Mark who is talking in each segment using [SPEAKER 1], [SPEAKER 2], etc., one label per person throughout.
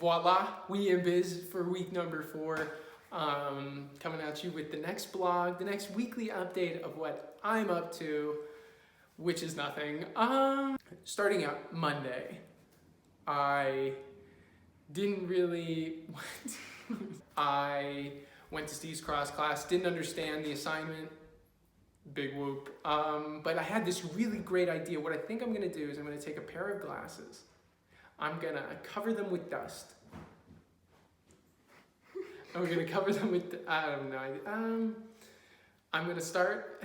[SPEAKER 1] voila, we in biz for week number 4. Coming at you with the next blog, the next weekly update of what I'm up to, which is nothing. Starting out Monday, I didn't really, I went to Steve's cross class, didn't understand the assignment, big whoop. But I had this really great idea. What I think I'm gonna do is I'm gonna take a pair of glasses, I'm gonna cover them with dust. And we're gonna cover them with, I don't know. I'm gonna start.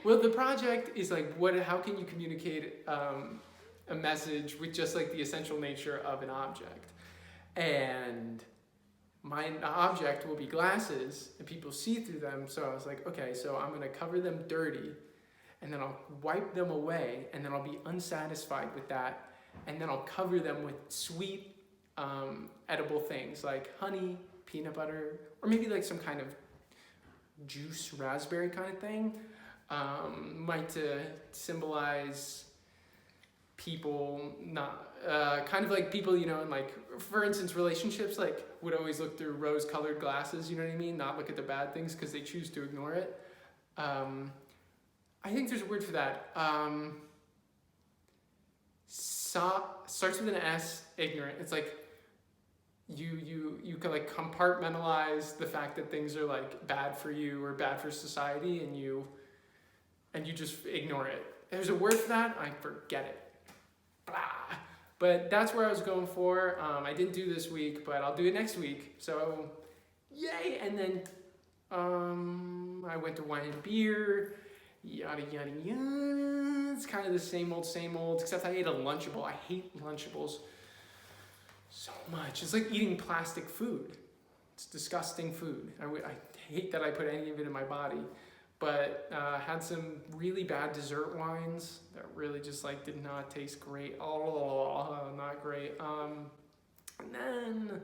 [SPEAKER 1] Well, the project is like, how can you communicate a message with just like the essential nature of an object? And my object will be glasses and people see through them. So I was like, okay, so I'm gonna cover them dirty and then I'll wipe them away and then I'll be unsatisfied with that. And then I'll cover them with sweet, edible things like honey, peanut butter, or maybe like some kind of juice, raspberry kind of thing. Might symbolize people not, kind of like people, you know, in like, for instance, relationships, like would always look through rose-colored glasses, you know what I mean? Not look at the bad things because they choose to ignore it. I think there's a word for that. Starts with an S, ignorant. It's like you can like compartmentalize the fact that things are like bad for you or bad for society, and you just ignore it. There's a word for that, I forget it. Blah. But that's where I was going for. I didn't do this week, but I'll do it next week. So, yay! And then I went to wine and beer, yada yada yada. It's kind of the same old, except I ate a Lunchable. I hate Lunchables so much. It's like eating plastic food. It's disgusting food. I hate that I put any of it in my body. But had some really bad dessert wines that really just like did not taste great. Oh, not great. And then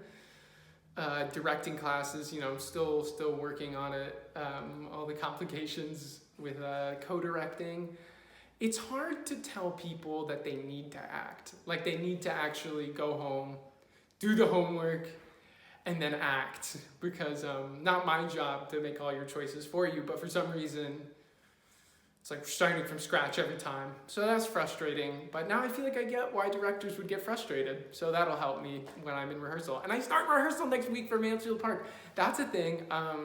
[SPEAKER 1] directing classes, you know, still working on it. All the complications with co-directing. It's hard to tell people that they need to act. Like they need to actually go home, do the homework, and then act, because not my job to make all your choices for you, but for some reason it's like starting from scratch every time. So that's frustrating, but now I feel like I get why directors would get frustrated, so that'll help me when I'm in rehearsal. And I start rehearsal next week for Mansfield Park. That's a thing.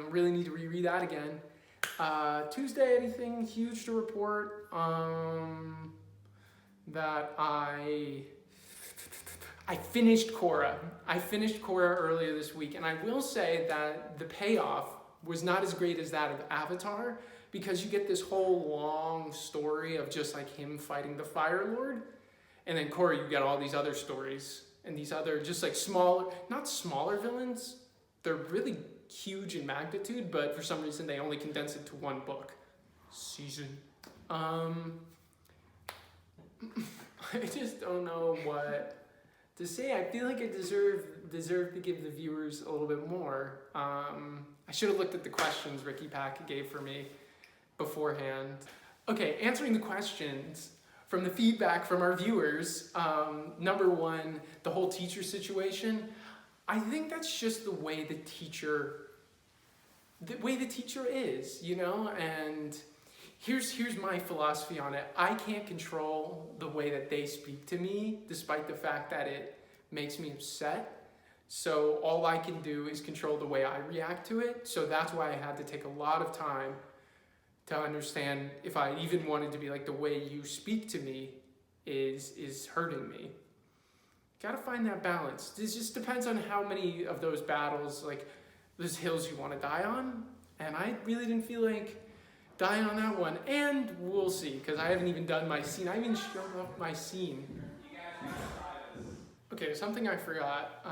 [SPEAKER 1] Really need to reread that again. Tuesday, anything huge to report? That I finished Korra. I finished Korra earlier this week, and I will say that the payoff was not as great as that of Avatar, because you get this whole long story of just like him fighting the Fire Lord, and then Korra, you get all these other stories, and these other just like smaller, not smaller villains, they're really huge in magnitude, but for some reason they only condense it to one book. Season. I just don't know what to say. I feel like I deserve to give the viewers a little bit more. I should have looked at the questions Ricky Pack gave for me beforehand. Okay, answering the questions from the feedback from our viewers. Number one, the whole teacher situation. I think that's just the way the teacher is, you know, and here's my philosophy on it. I can't control the way that they speak to me, despite the fact that it makes me upset. So all I can do is control the way I react to it. So that's why I had to take a lot of time to understand if I even wanted to be like, the way you speak to me is hurting me. Gotta find that balance. This just depends on how many of those battles, like those hills you want to die on. And I really didn't feel like dying on that one, and we'll see, because I haven't even done my scene. I haven't even shown off my scene. Okay, something I forgot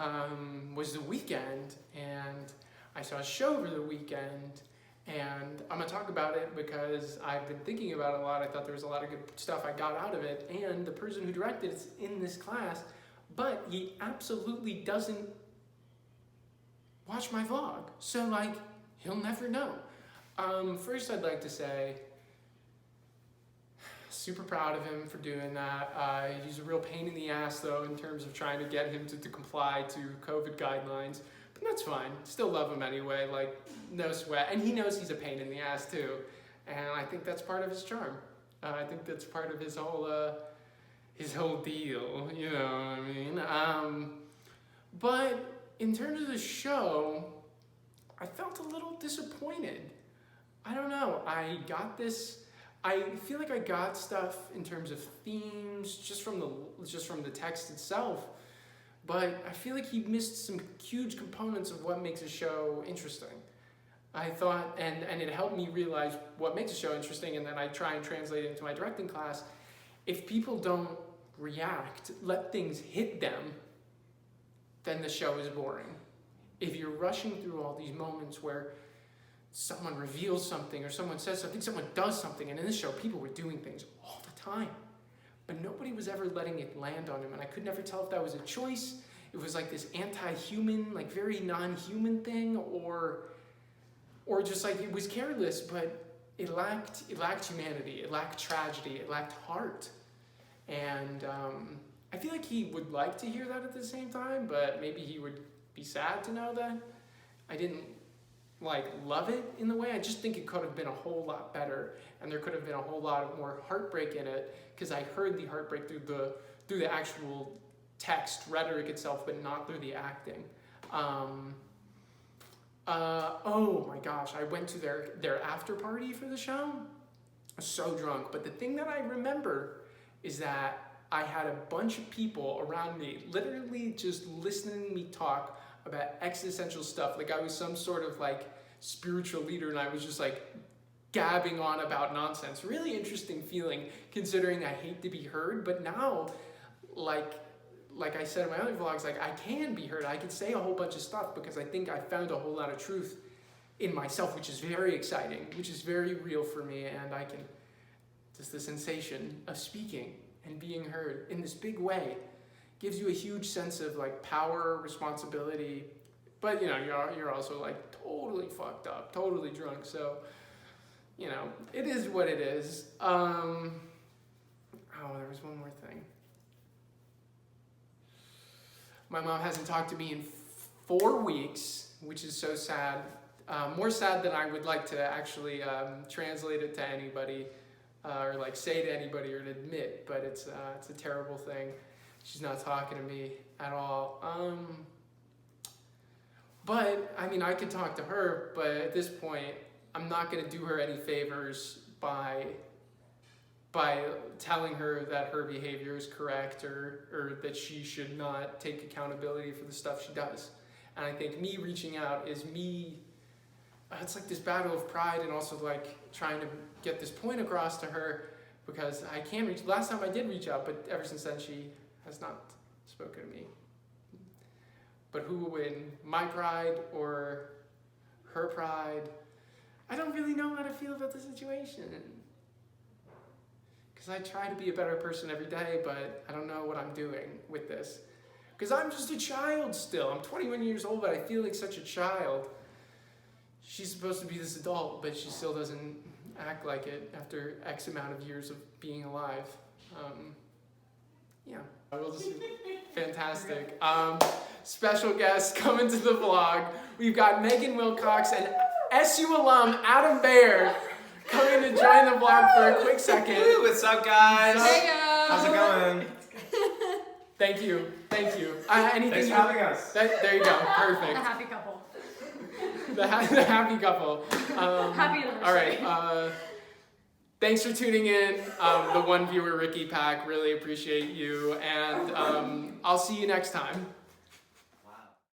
[SPEAKER 1] was the weekend, and I saw a show over the weekend, and I'm gonna talk about it because I've been thinking about it a lot. I thought there was a lot of good stuff I got out of it, and the person who directed it's in this class, but he absolutely doesn't watch my vlog, so like, he'll never know. First I'd like to say, super proud of him for doing that. He's a real pain in the ass, though, in terms of trying to get him to comply to COVID guidelines. But that's fine. Still love him anyway. Like, no sweat. And he knows he's a pain in the ass, too. And I think that's part of his charm. I think that's part of his whole deal. You know what I mean? But in terms of the show, I felt a little disappointed. I don't know. I feel like I got stuff in terms of themes just from the text itself, but I feel like he missed some huge components of what makes a show interesting. I thought, and it helped me realize what makes a show interesting, and then I try and translate it into my directing class. If people don't react, let things hit them, then the show is boring. If you're rushing through all these moments where someone reveals something or someone says something, someone does something, and in this show people were doing things all the time, but nobody was ever letting it land on him, and I could never tell if that was a choice, it was like this anti-human, like very non-human thing, or just like it was careless, but it lacked humanity, it lacked tragedy, it lacked heart. And I feel like he would like to hear that at the same time, but maybe he would be sad to know that I didn't like love it in the way. I just think it could have been a whole lot better, and there could have been a whole lot more heartbreak in it, because I heard the heartbreak through the actual text rhetoric itself, but not through the acting. Oh my gosh, I went to their after party for the show. I was so drunk, but the thing that I remember is that I had a bunch of people around me literally just listening to me talk about existential stuff. Like I was some sort of like spiritual leader, and I was just like gabbing on about nonsense. Really interesting feeling, considering I hate to be heard, but now, like I said in my other vlogs, like I can be heard. I can say a whole bunch of stuff because I think I found a whole lot of truth in myself, which is very exciting, which is very real for me, and I can, just the sensation of speaking and being heard in this big way gives you a huge sense of like power, responsibility, but you know, you're also like totally fucked up, totally drunk, so you know, it is what it is. Oh, there was one more thing. My mom hasn't talked to me in 4 weeks, which is so sad. More sad than I would like to actually translate it to anybody, or like say to anybody or to admit, but it's a terrible thing. She's not talking to me at all. But I mean, I could talk to her, but at this point, I'm not going to do her any favors by telling her that her behavior is correct, or that she should not take accountability for the stuff she does. And I think me reaching out is me, it's like this battle of pride, and also like trying to get this point across to her, because I can reach, last time I did reach out, but ever since then she has not spoken to me. But who will win, my pride or her pride? I don't really know how to feel about the situation. Because I try to be a better person every day, but I don't know what I'm doing with this. Because I'm just a child still. I'm 21 years old, but I feel like such a child. She's supposed to be this adult, but she still doesn't act like it after X amount of years of being alive. Yeah, we'll just fantastic. Special guests coming to the vlog. We've got Megan Wilcox and SU alum Adam Baer coming to join the vlog for a quick second.
[SPEAKER 2] Woo, what's up, guys?
[SPEAKER 3] Hey,
[SPEAKER 2] how's it going?
[SPEAKER 1] Thank you. Anything
[SPEAKER 2] Thanks for having us.
[SPEAKER 1] There you go. Perfect.
[SPEAKER 3] The happy couple.
[SPEAKER 1] The happy couple.
[SPEAKER 3] Happy anniversary.
[SPEAKER 1] All right. Thanks for tuning in. The one viewer, Ricky Pack, really appreciate you. And I'll see you next time.